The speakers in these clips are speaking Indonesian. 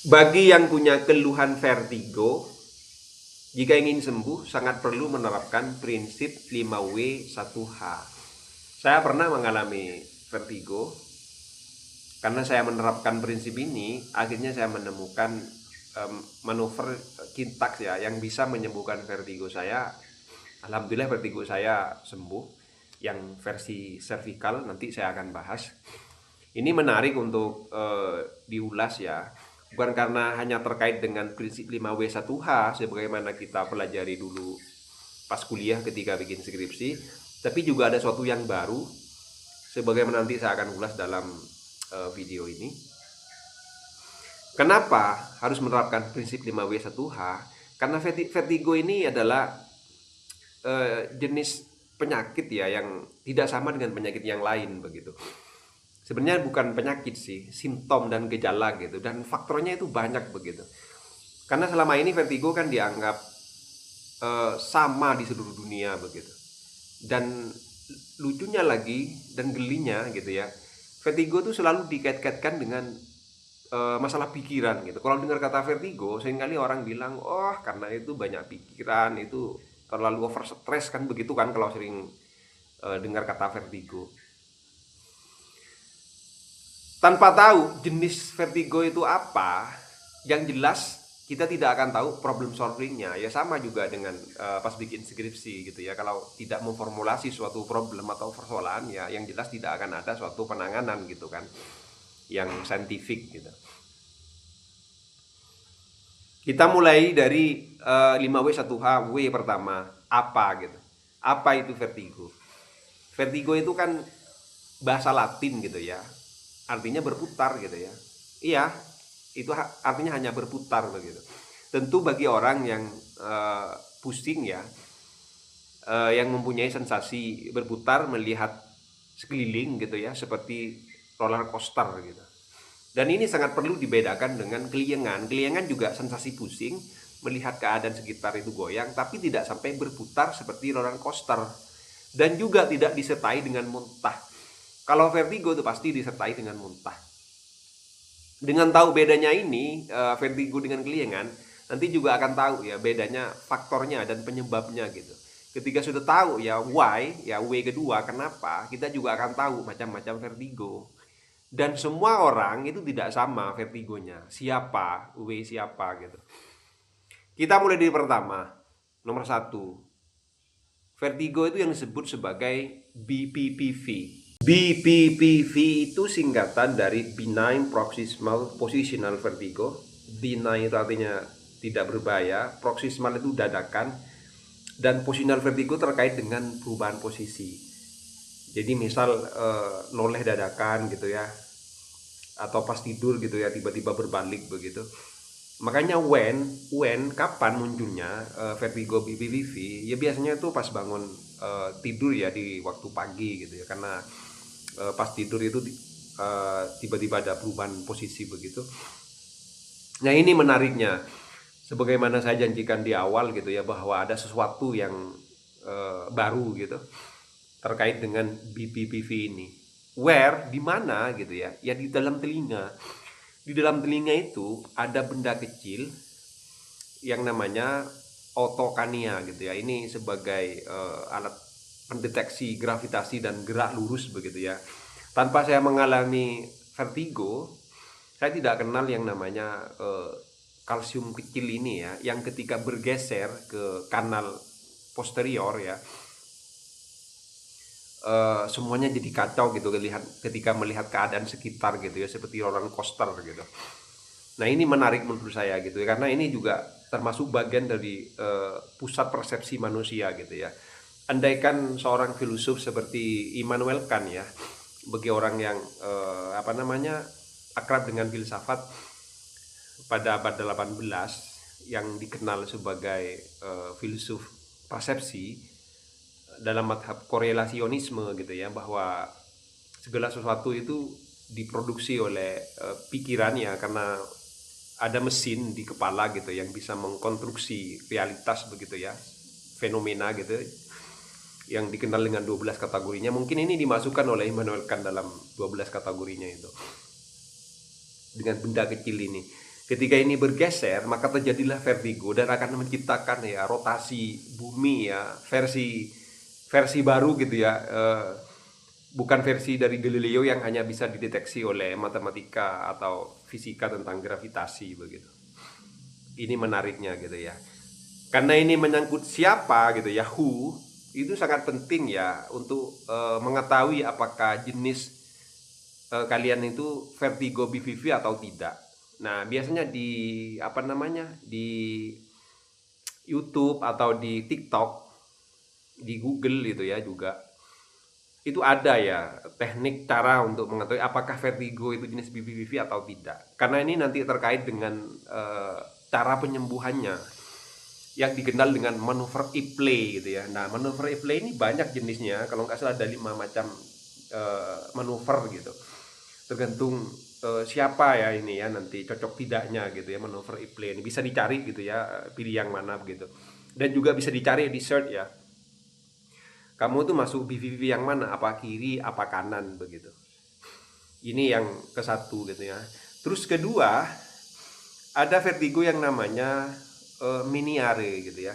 Bagi yang punya keluhan vertigo, jika ingin sembuh sangat perlu menerapkan prinsip 5W1H. Saya pernah mengalami vertigo. Karena saya menerapkan prinsip ini, akhirnya saya menemukan manuver Kintax ya yang bisa menyembuhkan vertigo saya. Alhamdulillah vertigo saya sembuh. Yang versi cervical nanti saya akan bahas. Ini menarik untuk diulas ya. Bukan karena hanya terkait dengan prinsip 5W1H sebagaimana kita pelajari dulu pas kuliah ketika bikin skripsi, tapi juga ada sesuatu yang baru sebagaimana nanti saya akan ulas dalam video ini. Kenapa harus menerapkan prinsip 5W1H? Karena vertigo ini adalah jenis penyakit ya yang tidak sama dengan penyakit yang lain begitu. Sebenarnya bukan penyakit sih, simptom dan gejala gitu, dan faktornya itu banyak begitu. Karena selama ini vertigo kan dianggap sama di seluruh dunia begitu. Dan lucunya lagi dan gelinya gitu ya, vertigo itu selalu dikait-kaitkan dengan masalah pikiran gitu. Kalau dengar kata vertigo, seringkali orang bilang, oh karena itu banyak pikiran, itu terlalu over stress kan begitu kan kalau sering dengar kata vertigo. Tanpa tahu jenis vertigo itu apa, yang jelas kita tidak akan tahu problem solvingnya. Ya sama juga dengan pas bikin skripsi gitu ya. Kalau tidak memformulasi suatu problem atau persoalan ya, yang jelas tidak akan ada suatu penanganan gitu kan, yang saintifik gitu. Kita mulai dari 5W1H. W pertama, apa gitu. Apa itu vertigo? Vertigo itu kan bahasa Latin gitu ya. Artinya berputar gitu ya. Iya, itu artinya hanya berputar begitu. Tentu bagi orang yang pusing ya, yang mempunyai sensasi berputar melihat sekeliling gitu ya, seperti roller coaster gitu. Dan ini sangat perlu dibedakan dengan keliengan. Keliengan juga sensasi pusing, melihat keadaan sekitar itu goyang, tapi tidak sampai berputar seperti roller coaster. Dan juga tidak disertai dengan muntah. Kalau vertigo itu pasti disertai dengan muntah. Dengan tahu bedanya ini, vertigo dengan keliengan, nanti juga akan tahu ya bedanya faktornya dan penyebabnya gitu. Ketika sudah tahu ya why, ya W kedua, kenapa, kita juga akan tahu macam-macam vertigo. Dan semua orang itu tidak sama vertigonya. Siapa, W siapa gitu. Kita mulai dari pertama. Nomor satu, vertigo itu yang disebut sebagai BPPV. BPPV itu singkatan dari Benign Paroxysmal Positional Vertigo. Benign itu artinya tidak berbahaya, paroxysmal itu dadakan, dan positional vertigo terkait dengan perubahan posisi. Jadi misal noleh dadakan gitu ya, atau pas tidur gitu ya tiba-tiba berbalik begitu. Makanya kapan munculnya vertigo BPPV? Ya biasanya itu pas bangun tidur ya di waktu pagi gitu ya, karena pas tidur itu tiba-tiba ada perubahan posisi begitu. Nah ini menariknya, sebagaimana saya janjikan di awal gitu ya, bahwa ada sesuatu yang baru gitu terkait dengan BPPV ini. Where, di mana gitu ya? Ya di dalam telinga. Di dalam telinga itu ada benda kecil yang namanya otokania gitu ya. Ini sebagai alat pendeteksi gravitasi dan gerak lurus begitu ya. Tanpa saya mengalami vertigo, saya tidak kenal yang namanya kalsium kecil ini ya, yang ketika bergeser ke kanal posterior ya, semuanya jadi kacau gitu ketika melihat keadaan sekitar gitu ya, seperti roller coaster gitu. Nah ini menarik menurut saya gitu ya, karena ini juga termasuk bagian dari pusat persepsi manusia gitu ya. Andaikan seorang filosof seperti Immanuel Kant ya, bagi orang yang akrab dengan filsafat pada abad 18, yang dikenal sebagai filsuf persepsi dalam madhab korelasionisme gitu ya, bahwa segala sesuatu itu diproduksi oleh pikirannya, karena ada mesin di kepala gitu yang bisa mengkonstruksi realitas begitu ya, fenomena gitu yang dikenal dengan 12 kategorinya. Mungkin ini dimasukkan oleh Immanuel Kant dalam 12 kategorinya itu, dengan benda kecil ini. Ketika ini bergeser, maka terjadilah vertigo dan akan menciptakan ya rotasi bumi ya, versi versi baru gitu ya. Bukan versi dari Galileo yang hanya bisa dideteksi oleh matematika atau fisika tentang gravitasi begitu. Ini menariknya gitu ya. Karena ini menyangkut siapa gitu ya, who, itu sangat penting ya untuk mengetahui apakah jenis kalian itu vertigo BVV atau tidak. Nah, biasanya di apa namanya? Di YouTube atau di TikTok, di Google gitu ya juga. Itu ada ya teknik cara untuk mengetahui apakah vertigo itu jenis BVV atau tidak. Karena ini nanti terkait dengan cara penyembuhannya yang dikenal dengan manuver Ipley gitu ya. Nah, manuver Ipley ini banyak jenisnya. Kalau nggak salah ada 5 macam manuver gitu. Tergantung siapa ya ini ya nanti cocok tidaknya gitu ya manuver Ipley ini bisa dicari gitu ya, pilih yang mana begitu. Dan juga bisa dicari di search ya. Kamu tuh masuk BVV yang mana? Apa kiri, apa kanan begitu. Ini yang ke satu gitu ya. Terus kedua, ada vertigo yang namanya miniare gitu ya.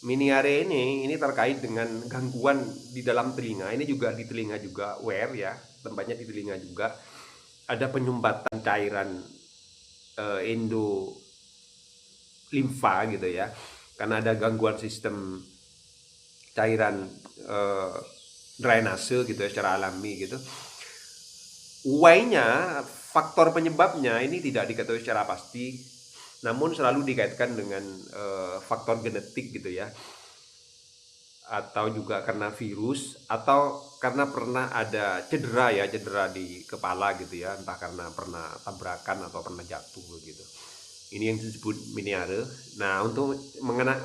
Miniare ini terkait dengan gangguan di dalam telinga. Ini juga di telinga juga, where ya, tempatnya di telinga juga. Ada penyumbatan cairan endo limfa gitu ya. Karena ada gangguan sistem cairan eh, drainase gitu ya secara alami gitu. Why-nya, faktor penyebabnya ini tidak diketahui secara pasti, namun selalu dikaitkan dengan faktor genetik gitu ya, atau juga karena virus, atau karena pernah ada cedera ya, cedera di kepala gitu ya, entah karena pernah tabrakan atau pernah jatuh begitu. Ini yang disebut miniare. Nah, untuk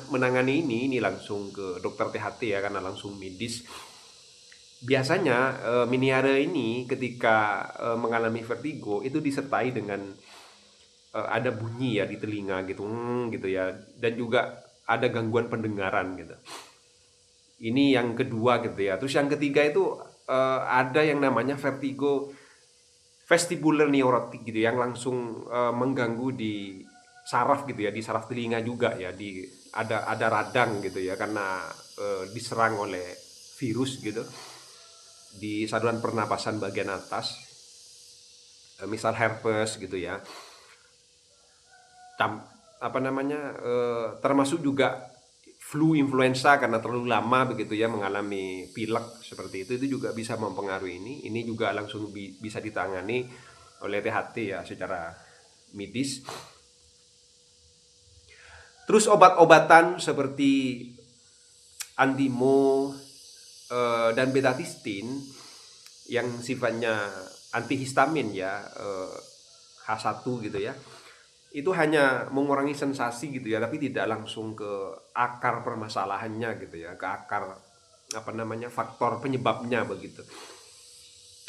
menangani ini langsung ke dokter THT ya, karena langsung medis. Biasanya miniare ini ketika mengalami vertigo itu disertai dengan ada bunyi ya di telinga gitu, gitu ya, dan juga ada gangguan pendengaran gitu. Ini yang kedua gitu ya. Terus yang ketiga itu ada yang namanya vertigo vestibular neurotic gitu, yang langsung mengganggu di saraf gitu ya, di saraf telinga juga ya, di ada radang gitu ya, karena diserang oleh virus gitu di saluran pernapasan bagian atas, misal herpes gitu ya. Apa namanya, termasuk juga flu influenza karena terlalu lama begitu ya mengalami pilek seperti itu juga bisa mempengaruhi ini juga langsung bisa ditangani oleh THT ya secara medis. Terus obat-obatan seperti antimo dan betatistin yang sifatnya antihistamin ya, H1 gitu ya, itu hanya mengurangi sensasi gitu ya, tapi tidak langsung ke akar permasalahannya gitu ya, ke akar apa namanya faktor penyebabnya begitu.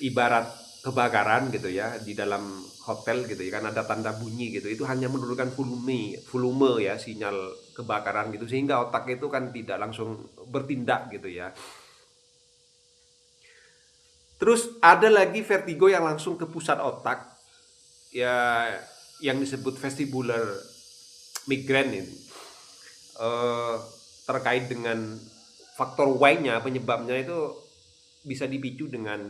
Ibarat kebakaran gitu ya di dalam hotel gitu ya, kan ada tanda bunyi gitu, itu hanya menurunkan volume ya sinyal kebakaran gitu, sehingga otak itu kan tidak langsung bertindak gitu ya. Terus ada lagi vertigo yang langsung ke pusat otak ya, yang disebut vestibular migraine ini. Eh, Terkait dengan faktor Y-nya, penyebabnya itu bisa dipicu dengan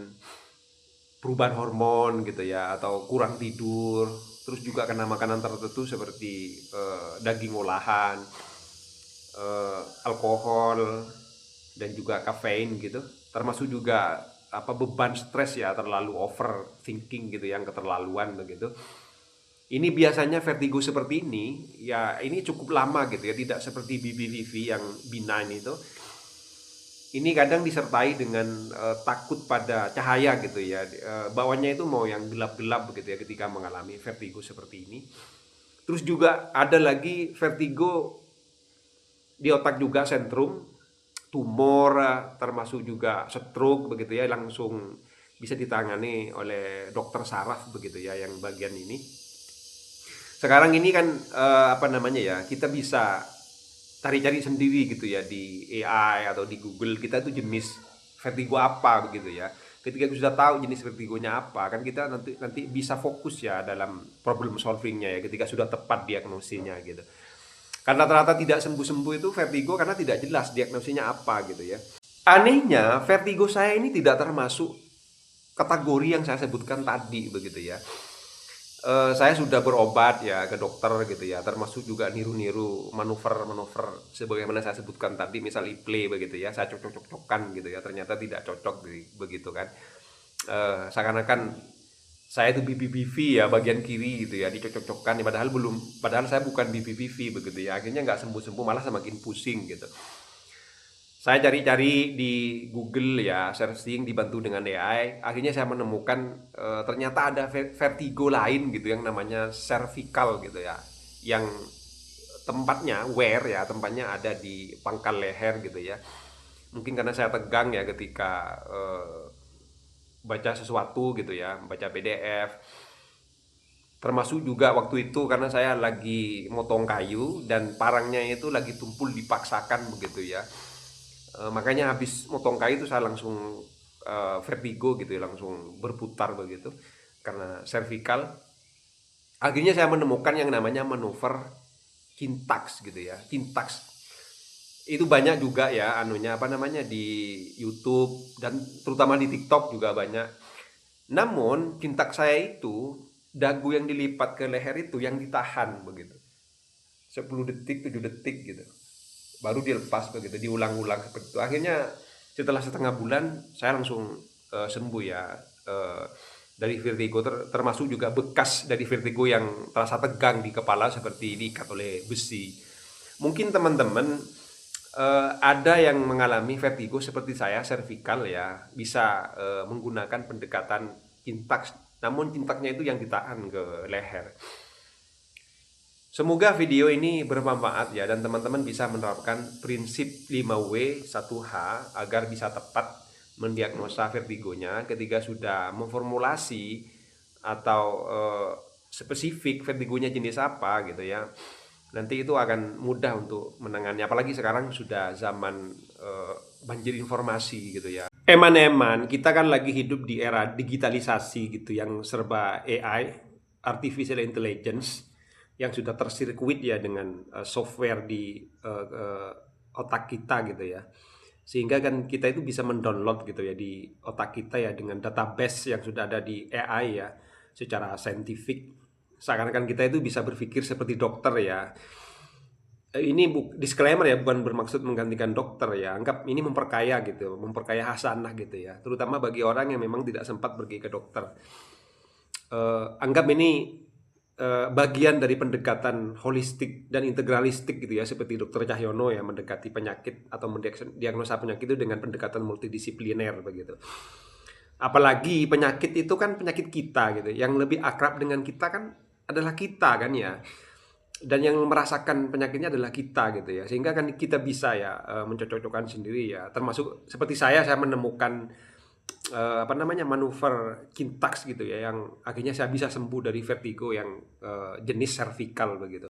perubahan hormon gitu ya, atau kurang tidur, terus juga kena makanan tertentu seperti daging olahan, alkohol, dan juga kafein gitu, termasuk juga apa beban stres ya, terlalu overthinking gitu, yang keterlaluan begitu. Ini biasanya vertigo seperti ini ya, ini cukup lama gitu ya, tidak seperti BBVV yang benign itu. Ini kadang disertai dengan takut pada cahaya gitu ya, bawahnya itu mau yang gelap-gelap begitu ya ketika mengalami vertigo seperti ini. Terus juga ada lagi vertigo di otak juga, sentrum tumor, termasuk juga stroke begitu ya, langsung bisa ditangani oleh dokter saraf begitu ya, yang bagian ini. Sekarang ini kan apa namanya ya, kita bisa cari-cari sendiri gitu ya di AI atau di Google, kita tuh jenis vertigo apa begitu ya. Ketika sudah tahu jenis vertigonya apa, kan kita nanti bisa fokus ya dalam problem solvingnya ya, ketika sudah tepat diagnosinya gitu. Karena rata-rata tidak sembuh-sembuh itu vertigo karena tidak jelas diagnosinya apa gitu ya. Anehnya, vertigo saya ini tidak termasuk kategori yang saya sebutkan tadi begitu ya. Saya sudah berobat ya ke dokter gitu ya, termasuk juga niru-niru manuver-manuver sebagaimana saya sebutkan tadi, misal iple begitu ya, saya cocok-cocokkan gitu ya, ternyata tidak cocok begitu kan. Seakan-akan saya itu BPPV ya bagian kiri gitu ya, dicocok-cocokkan, padahal saya bukan BPPV begitu ya, akhirnya nggak sembuh-sembuh, malah semakin pusing gitu. Saya cari-cari di Google ya, searching dibantu dengan AI. Akhirnya saya menemukan ternyata ada vertigo lain gitu yang namanya cervical gitu ya. Yang tempatnya tempatnya ada di pangkal leher gitu ya. Mungkin karena saya tegang ya ketika baca sesuatu gitu ya, baca PDF. Termasuk juga waktu itu karena saya lagi motong kayu dan parangnya itu lagi tumpul dipaksakan begitu ya. Makanya habis motong kayu itu saya langsung vertigo gitu ya, langsung berputar begitu karena cervical. Akhirnya saya menemukan yang namanya manuver Kintax gitu ya. Kintax itu banyak juga ya anunya apa namanya di YouTube dan terutama di TikTok juga banyak. Namun Kintax saya itu dagu yang dilipat ke leher itu yang ditahan begitu. 10 detik, 7 detik gitu. Baru dilepas begitu, diulang-ulang seperti itu. Akhirnya setelah setengah bulan saya langsung sembuh ya dari vertigo, termasuk juga bekas dari vertigo yang terasa tegang di kepala seperti diikat oleh besi. Mungkin teman-teman ada yang mengalami vertigo seperti saya, cervical ya, bisa menggunakan pendekatan Kintax, namun Kintaxnya itu yang ditahan ke leher. Semoga video ini bermanfaat ya dan teman-teman bisa menerapkan prinsip 5W 1H agar bisa tepat mendiagnosa vertigonya ketika sudah memformulasi atau spesifik vertigonya jenis apa gitu ya. Nanti itu akan mudah untuk menangani, apalagi sekarang sudah zaman banjir informasi gitu ya. Eman-eman, kita kan lagi hidup di era digitalisasi gitu yang serba AI, artificial intelligence, yang sudah tersirkuit ya dengan software di otak kita gitu ya, sehingga kan kita itu bisa mendownload gitu ya di otak kita ya dengan database yang sudah ada di AI ya secara saintifik, seakan-akan kita itu bisa berpikir seperti dokter ya. Ini disclaimer ya, bukan bermaksud menggantikan dokter ya, anggap ini memperkaya gitu, memperkaya hasanah gitu ya, terutama bagi orang yang memang tidak sempat pergi ke dokter. Anggap ini bagian dari pendekatan holistik dan integralistik gitu ya, seperti Dokter Cahyono ya mendekati penyakit atau mendiagnosa penyakit itu dengan pendekatan multidisipliner begitu. Apalagi penyakit itu kan penyakit kita gitu, yang lebih akrab dengan kita kan adalah kita kan ya, dan yang merasakan penyakitnya adalah kita gitu ya, sehingga kan kita bisa ya mencocokkan sendiri ya, termasuk seperti saya menemukan apa namanya manuver Kintax gitu ya, yang akhirnya saya bisa sembuh dari vertigo yang jenis cervical begitu.